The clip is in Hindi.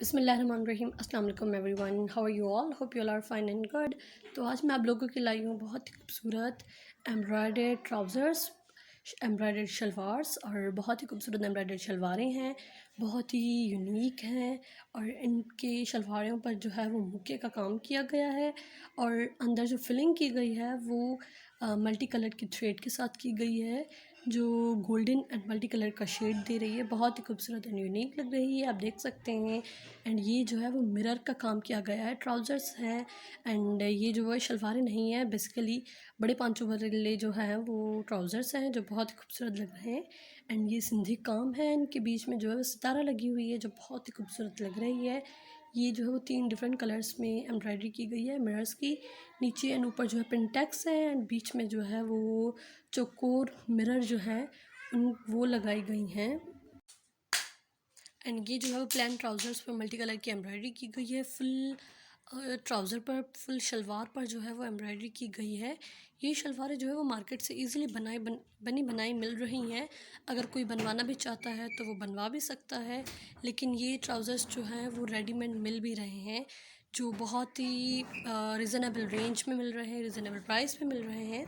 बिस्मिल्लाहिर्रहमानिर्रहीम। अस्सलाम वालेकुम everyone, how are you all? Hope you all are fine and good. तो आज मैं आप लोगों के लाई हूँ बहुत ही खूबसूरत एम्ब्रॉयडर्ड ट्राउज़र्स, एम्ब्रॉयडर्ड शलवार्स और बहुत ही खूबसूरत एम्ब्रॉयडर्ड शलवारें हैं, बहुत ही यूनिक हैं। और इनके शलवारों पर जो है वो मुक्के का काम किया गया है और अंदर जो फिलिंग की गई है वो मल्टी कलर की थ्रेड के साथ की गई है, जो गोल्डन एंड मल्टी कलर का शेड दे रही है। बहुत ही खूबसूरत एंड यूनिक लग रही है, आप देख सकते हैं। एंड ये जो है वो मिरर का काम किया गया है, ट्राउज़र्स हैं। एंड ये जो है शलवारें नहीं है, बेसिकली बड़े पांचों वाले जो है वो ट्राउज़र्स हैं, जो बहुत ही खूबसूरत लग रहे हैं। एंड ये सिंधी काम है, इनके बीच में जो है सितारा लगी हुई है, जो बहुत ही खूबसूरत लग रही है। ये जो है वो 3 डिफरेंट कलर्स में एम्ब्रॉयडरी की गई है मिरर्स की। नीचे एंड ऊपर जो है पिंटेक्स है एंड बीच में जो है वो चौकोर मिरर जो है वो लगाई गई हैं। एंड ये जो है वो प्लेन ट्राउज़र्स पर मल्टी कलर की एम्ब्रॉयडरी की गई है। फुल ट्राउज़र पर, फुल शलवार पर जो है वो एम्ब्रॉयडरी की गई है। ये शलवारें जो है वो मार्केट से इजीली बनी बनाई मिल रही हैं। अगर कोई बनवाना भी चाहता है तो वो बनवा भी सकता है, लेकिन ये ट्राउज़र्स जो हैं वो रेडीमेड मिल भी रहे हैं, जो बहुत ही रिज़नेबल रेंज में मिल रहे हैं, रिज़नेबल प्राइस में मिल रहे हैं।